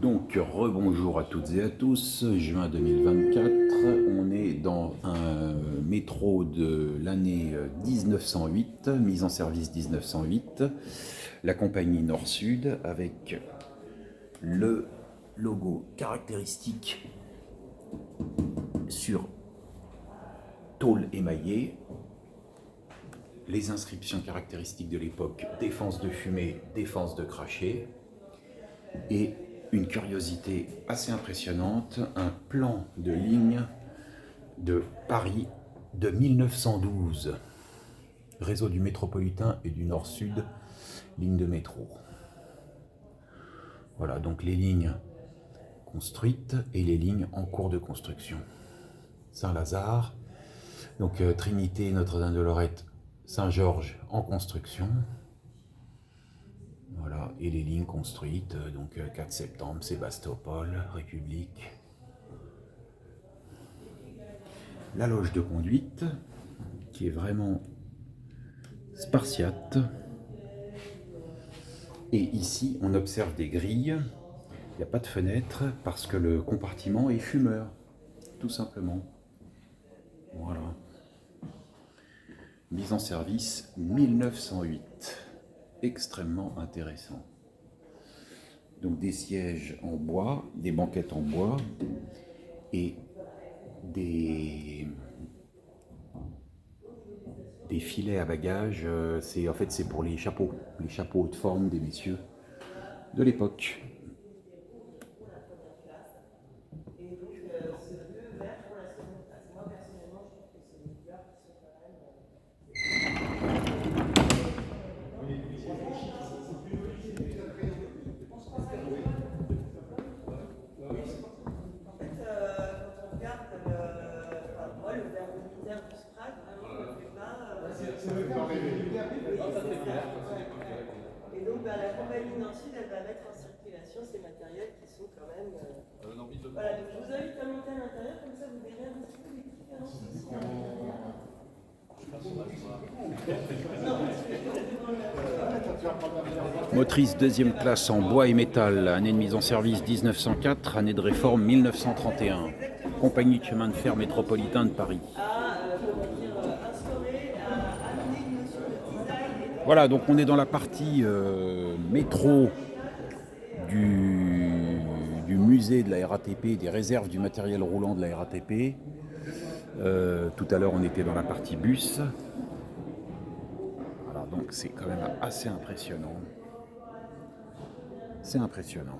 Donc, rebonjour à toutes et à tous, juin 2024, on est dans un métro de l'année 1908, mise en service 1908, la compagnie Nord-Sud avec le logo caractéristique sur tôle émaillée, les inscriptions caractéristiques de l'époque, défense de fumée, défense de cracher, et une curiosité assez impressionnante, un plan de ligne de Paris de 1912, réseau du métropolitain et du Nord-Sud, ligne de métro. Voilà donc les lignes construites et les lignes en cours de construction. Saint-Lazare, donc Trinité, Notre-Dame-de-Lorette, Saint-Georges en construction. Voilà, et les lignes construites, donc 4 septembre, Sébastopol, République. La loge de conduite, qui est vraiment spartiate. Et ici, on observe des grilles. Il n'y a pas de fenêtre parce que le compartiment est fumeur, tout simplement. Voilà. Mise en service 1908. Extrêmement intéressant. Donc des sièges en bois, des banquettes en bois et des filets à bagages. C'est pour les chapeaux haute forme des messieurs de l'époque. Et donc la compagnie Nord-Sud, elle va mettre en circulation ces matériels qui sont quand même... Voilà, donc je vous invite à monter à l'intérieur, comme ça vous verrez un petit peu les différences qui sont à l'intérieur. Motrice deuxième classe en bois et métal, année de mise en service 1904, année de réforme 1931. Compagnie de chemin de fer métropolitain de Paris. Voilà, donc on est dans la partie métro du musée de la RATP, des réserves du matériel roulant de la RATP. Tout à l'heure, on était dans la partie bus. Voilà, donc c'est quand même assez impressionnant. C'est impressionnant.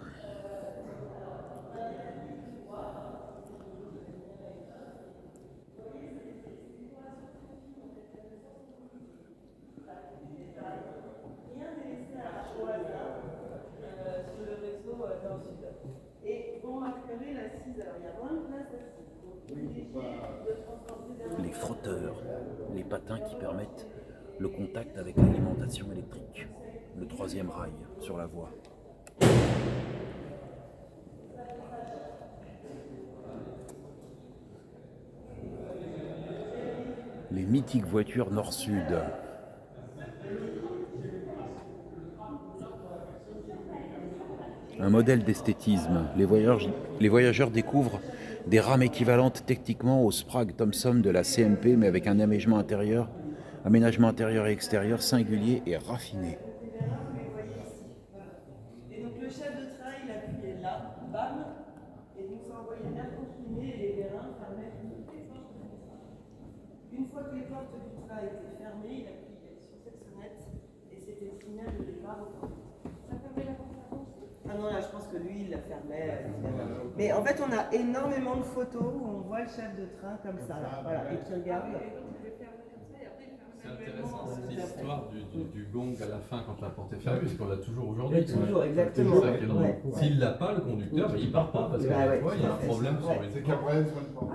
Les frotteurs, les patins qui permettent le contact avec l'alimentation électrique. Le troisième rail sur la voie. Les mythiques voitures Nord-Sud. Un modèle d'esthétisme. Les voyageurs découvrent des rames équivalentes techniquement au Sprague Thompson de la CMP, mais avec un aménagement intérieur et extérieur singulier et raffiné. Et donc le chef de train, il appuyait là, bam, et donc ça envoyait l'air comprimé et les vérins fermaient toutes les portes. Une fois que les portes du train étaient fermées, il appuyait sur cette sonnette et c'était le signal de départ au train. Ça fermait la porte avant aussi ? Ah non, là je pense que lui il la fermait. Mais en fait on a énormément de photos où on voit le chef de train comme ça, là, voilà, et qui regarde. C'est intéressant cette histoire du gong à la fin quand la porte est fermée, parce qu'on l'a toujours aujourd'hui. Oui, toujours, exactement. Ouais. S'il l'a pas, le conducteur, il part pas parce qu'à chaque fois il y a un problème sur les C'est qu'après, sur une porte.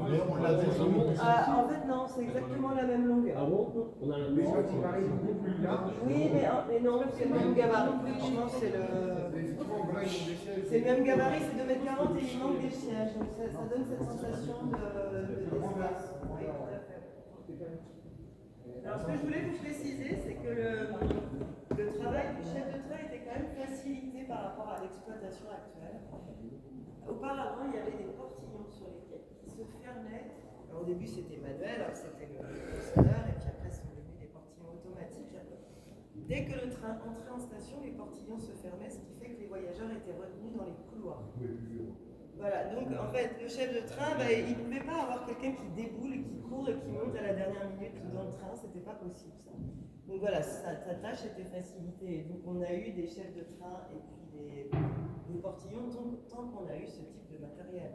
Mais on l'a déjà En fait, non, c'est exactement la même longueur. Ah bon? On a la même beaucoup plus large. Oui, mais non, c'est le même gabarit. Franchement, c'est le même gabarit, c'est 2,40 m et il manque des sièges. Donc ça donne cette sensation de Alors, ce que je voulais vous préciser, c'est que le travail du chef de train était quand même facilité par rapport à l'exploitation actuelle. Auparavant, il y avait des portillons sur les quais qui se fermaient. Alors, au début, c'était manuel, alors c'était le tronçonneur, et puis après, sont devenus des portillons automatiques. Dès que le train entrait en station, les portillons se fermaient, ce qui fait que les voyageurs étaient retenus dans les couloirs. Voilà, donc en fait, le chef de train, il ne pouvait pas avoir quelqu'un qui déboule, qui court et qui monte à la dernière minute dans le train, c'était pas possible ça. Donc voilà, sa tâche était facilitée. Donc on a eu des chefs de train et puis des portillons tant qu'on a eu ce type de matériel.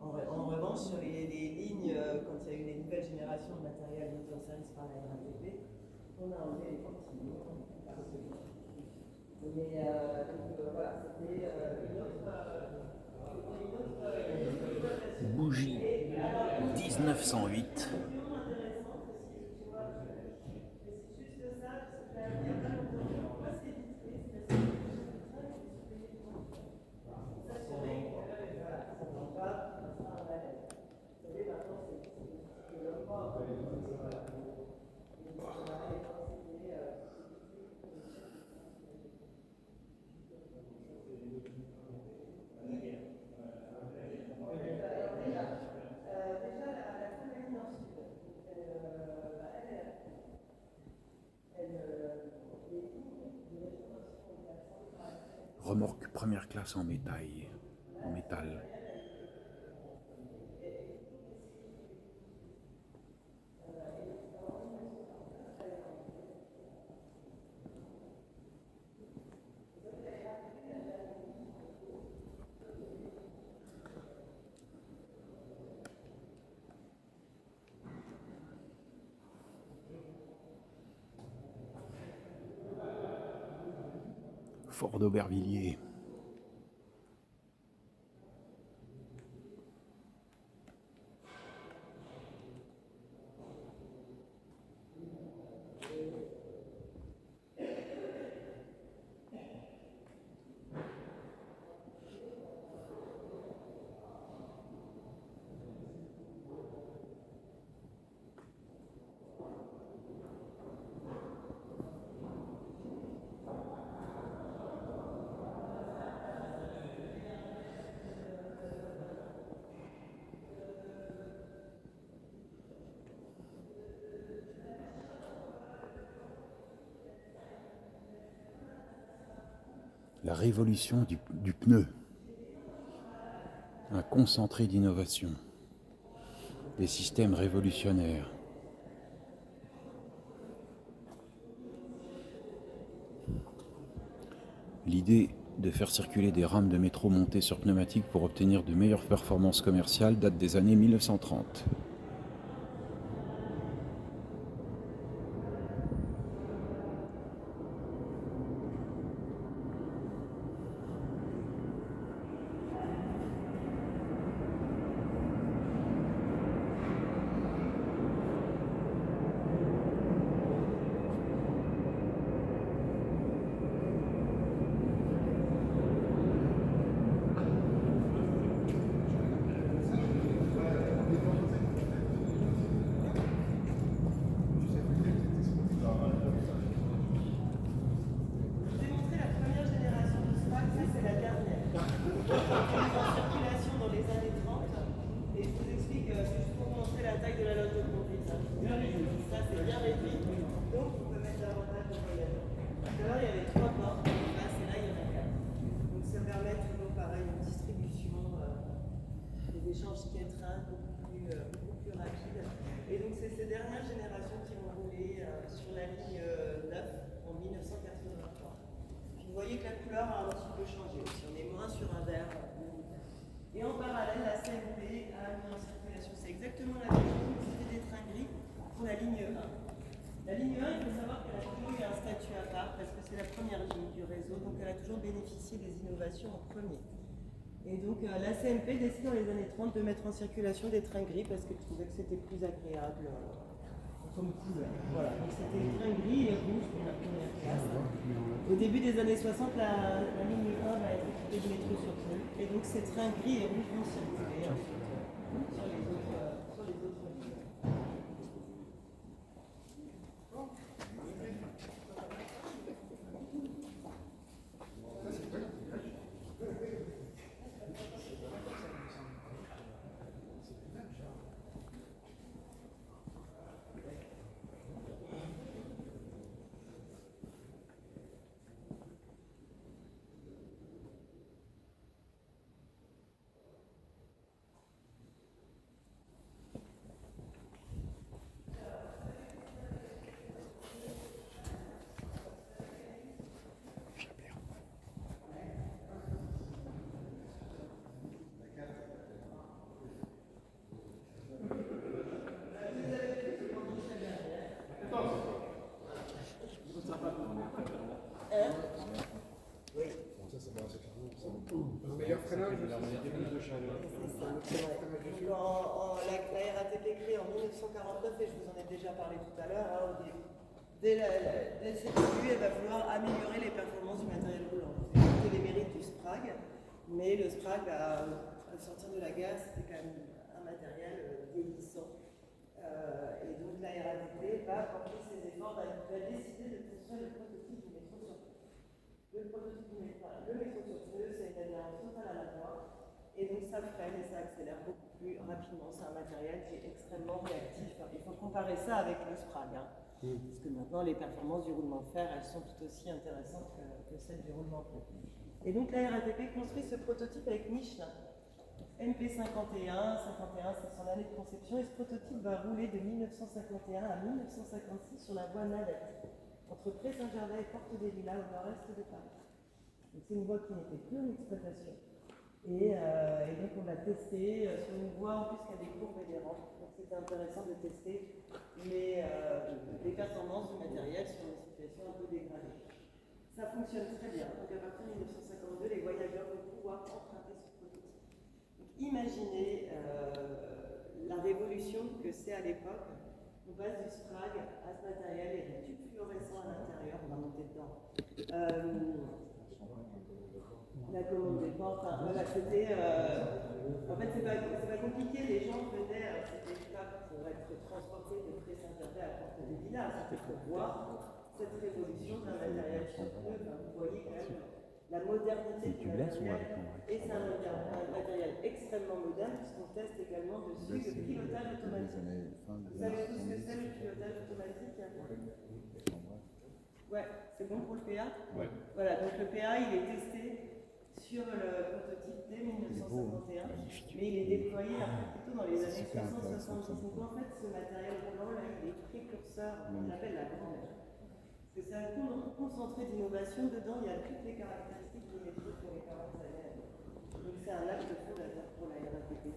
En revanche, sur les lignes, quand il y a eu les nouvelles générations de matériel mis en service par la RATP, on a enlevé les portillons. Mais voilà, c'était une autre. Bougie 1908. Remorque première classe en métal. Fort d'Aubervilliers. La révolution du pneu. Un concentré d'innovation. Des systèmes révolutionnaires. L'idée de faire circuler des rames de métro montées sur pneumatiques pour obtenir de meilleures performances commerciales date des années 1930. échanges quai-train beaucoup plus rapides. Et donc, c'est ces dernières générations qui ont roulé sur la ligne 9 en 1983. Puis, vous voyez que la couleur a un petit peu changé aussi. On est moins sur un vert. Et en parallèle, la CNP a mis en circulation. C'est exactement la même chose. C'était des trains gris pour la ligne 1. La ligne 1, il faut savoir qu'elle a toujours eu un statut à part parce que c'est la première ligne du réseau, donc elle a toujours bénéficié des innovations en premier. Et donc la CNP décide dans les années 30 de mettre en circulation des trains gris parce qu'elle trouvait que c'était plus agréable comme couleur. Voilà, donc c'était les trains gris et rouges pour la première classe. Au début des années 60, la ligne 1 va être équipée de métro sur pneus. Et donc ces trains gris et rouges vont circuler sur les autres lignes. la RATP créée en 1949, et je vous en ai déjà parlé tout à l'heure, hein, dès ses débuts, elle va vouloir améliorer les performances du matériel roulant. C'était les mérites du SPRAG, mais le SPRAG, à sortir de la guerre, c'était quand même un matériel vieillissant. Et donc la RATP va porter ses efforts, va décider de construire le prototype du métro sur pneu. Le prototype du métro sur pneu, c'est une adhérence totale à la voie, et donc ça freine et ça accélère beaucoup plus rapidement. C'est un matériel qui est extrêmement réactif. Il faut comparer ça avec le SPRAG, hein, parce que maintenant les performances du roulement de fer, elles sont tout aussi intéressantes que celles du roulement de pneu. Et donc la RATP construit ce prototype avec Michelin. MP51, 51 c'est son année de conception, et ce prototype va rouler de 1951 à 1956 sur la voie navette, entre Pré-Saint-Gervais et Porte des Lilas au nord-est de Paris. Donc c'est une voie qui n'était plus en exploitation. Et donc on l'a testé sur une voie en plus qui a des courbes et des rampes. Donc c'était intéressant de tester les performances du matériel sur une situation un peu dégradée. Ça fonctionne très bien. Donc à partir de 1952, les voyageurs vont pouvoir emprunter ce prototype. Donc imaginez la révolution que c'est à l'époque. On passe du SPRAG à ce matériel et des tubes fluorescents à l'intérieur, on va monter dedans. La commande des portes, enfin, voilà, c'était. En fait, c'est pas compliqué, les gens venaient, c'était l'étape pour être transportés de Pré-Saint-Gervais à Porte des Lilas. C'était pour voir cette révolution d'un matériel sur pneu. Vous voyez quand même la modernité du matériel. Et c'est un matériel extrêmement moderne, puisqu'on teste également dessus le pilotage automatique. Vous savez tous ce que c'est le pilotage automatique? Ouais, c'est bon pour le PA? Ouais. Voilà, donc le PA, il est testé sur le prototype dès 1951, mais il est déployé plutôt dans les années 60-70. Donc en fait, ce matériel roulant, là, il est précurseur, on l'appelle la grande. Parce que c'est un concentré d'innovation. Dedans, il y a toutes les caractéristiques du métro pour les 40 années. Donc c'est un acte fondateur pour la RATP.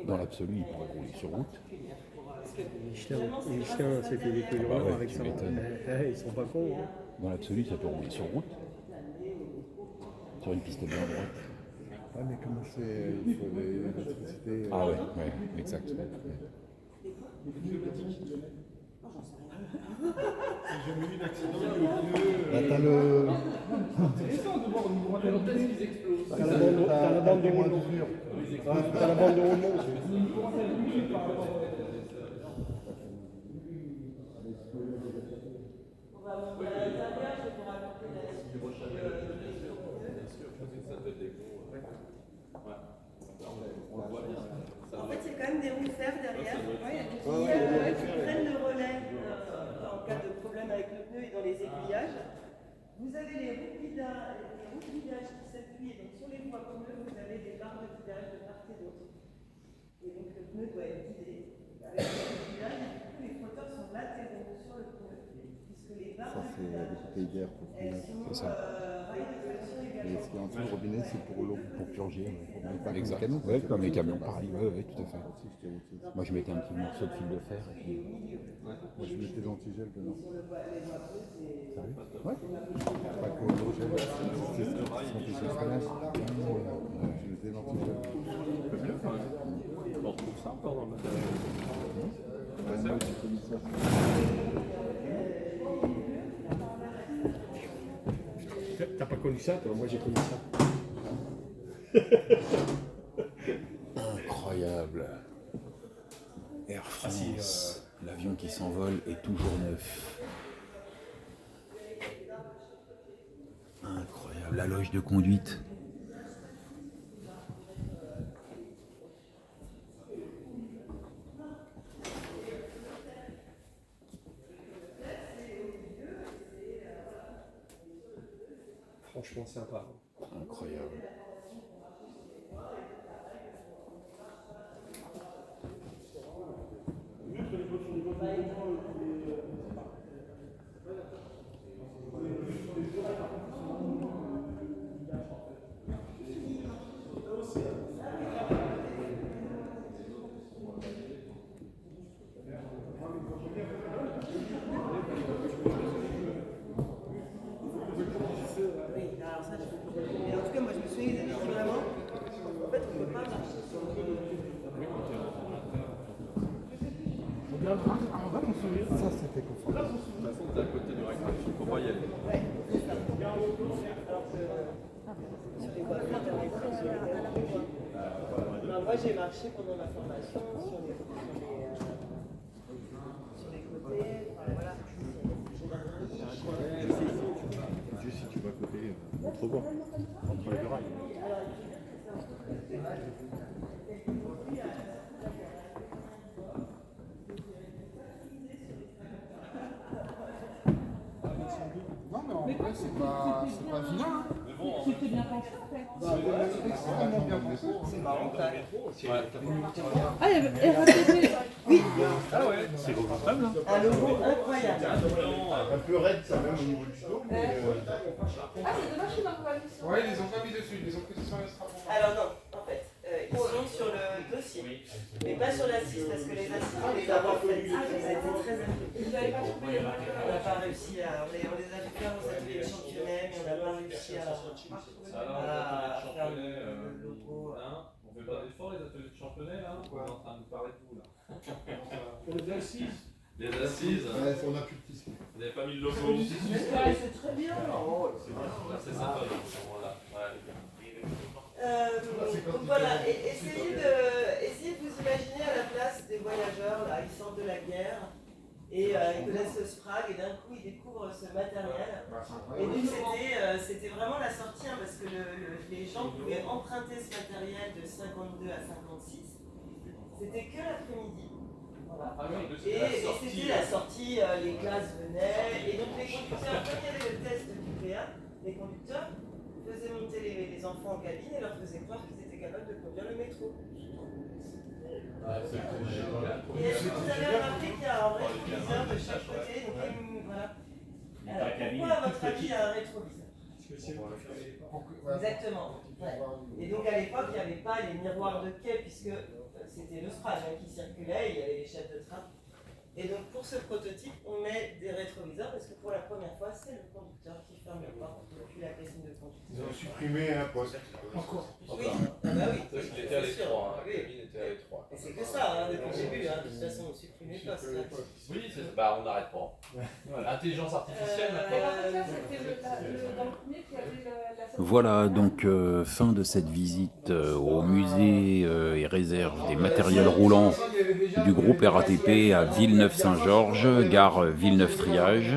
Dans l'absolu, il pourrait rouler sur route. Michelin, c'était des couillons avec ça. Ils sont pas cons. Hein. Dans l'absolu, ça peut rouler sur route. Sur une piste bien droite. Ah, mais comment c'est? Il faut l'électricité. Ah ouais, exact. J'ai jamais eu d'accident de pneu. T'as le. T'as la bande de roulement. T'as la bande de roulement aussi. On va monter à l'intérieur, je vais vous raconter la suite. En fait, il y a quand même des roues de fer derrière qui prennent le relais en cas de problème avec le pneu et dans les aiguillages. Vous avez les roues de guidage qui s'appuient, et donc sur les voies pneus, vous avez des barres de guidage de part et d'autre. Et donc le pneu doit être guidé avec le guidage, et du coup les flotteurs sont latéraux sur le pneu, puisque les barres de guidage, elles sont rails de traction également. Et ce qui est en dessous du robinet, c'est pour l'eau, pour purger. Exact. Ouais, comme les camions, pareil. Ouais, tout à fait. Moi, je mettais un petit morceau de fil de fer. Et puis... Moi, je mettais l'antigel dedans. Ouais. Pas que l'hydrogène, c'est le freinage. Je mettais l'antigel. On retrouve ça encore dans le matériel. Moi aussi, comme ça. T'as pas connu ça, toi? Moi j'ai connu ça. Incroyable. Air France, l'avion qui s'envole est toujours neuf. Incroyable, la loge de conduite. Franchement sympa. Incroyable. Mais en tout cas, moi je me souviens, ils avaient dit vraiment, en fait, on ne peut pas marcher sur le Ça, c'était conforme. De toute façon, t'es à côté du rectangle, il faut pas y aller. Sur les coiffures, moi j'ai marché pendant la formation sur les côtés. Voilà. Juste si tu vas à côté, l'entrebord, entre les deux rails. Non, mais en vrai, c'est pas vilain. Hein. C'était bien pensé en fait. C'est extrêmement bien pensé. C'est marrant, ça. Ah, il y avait RATP. Oui, C'est remontable. Hein. un logo incroyable. Un peu raide, ça même au niveau du dos. Mais Ah, c'est dommage qu'ils n'ont pas mis ça. Ouais, ils les ont pas mis dessus, ils les ont pris sur les straponts. Alors non, en fait, ils sont sur le dossier, mais pas sur l'assise, parce que les assises, on les a pas faites. Ça a été très impliqué. Vous n'avez pas trouvé les On n'a pas réussi à... On les a fait faire aux ateliers de championnat, mais on n'a pas réussi à faire le logo. On fait pas d'efforts les ateliers de championnat là? On est en train de parler de vous là. Les assises. Les assises, ouais, on a plus de tissu. vous n'avez pas mis le logo. C'est très bien. C'est sympa à ce moment-là. Donc voilà, essayez de vous imaginer à la place des voyageurs, là, ils sortent de la guerre et ils connaissent le Sprague et d'un coup ils découvrent ce matériel. Et donc c'était vraiment la sortie hein, parce que les gens pouvaient emprunter ce matériel de 52 à 56. C'était que l'après-midi. Voilà. Et c'était la sortie, les classes venaient et donc les conducteurs, comme il y avait le test du PA, les conducteurs faisaient monter les enfants en cabine et leur faisaient croire qu'ils étaient capables de conduire le métro. Et est-ce que vous avez remarqué qu'il y a un rétroviseur de chaque côté donc, voilà. Alors, pourquoi à votre avis il y a un rétroviseur? Exactement. Ouais. Et donc à l'époque, il n'y avait pas les miroirs de quai puisque c'était le Sprague qui circulait, il y avait les chefs de train. Et donc pour ce prototype, on met des rétroviseurs parce que pour la première fois, c'est le conducteur qui ferme les portes depuis la cabine de conduite. Ils ont supprimé un poste. Oui, ah bah oui, Il était à c'est sûr. l'étroit. Oui. La cabine était à l'étroit. Et c'est que ça, hein, depuis le début, hein. De toute façon, on supprime les postes. Oui, bah on n'arrête pas. Intelligence artificielle Et maintenant. l'entretien, c'était dans le premier qui avait la Voilà donc fin de cette visite au musée et réserve des matériels roulants du groupe RATP à Villeneuve-Saint-Georges, gare Villeneuve-Triage.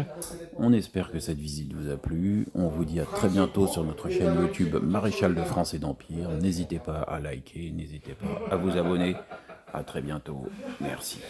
On espère que cette visite vous a plu. On vous dit à très bientôt sur notre chaîne YouTube Maréchal de France et d'Empire. N'hésitez pas à liker, n'hésitez pas à vous abonner. À très bientôt. Merci.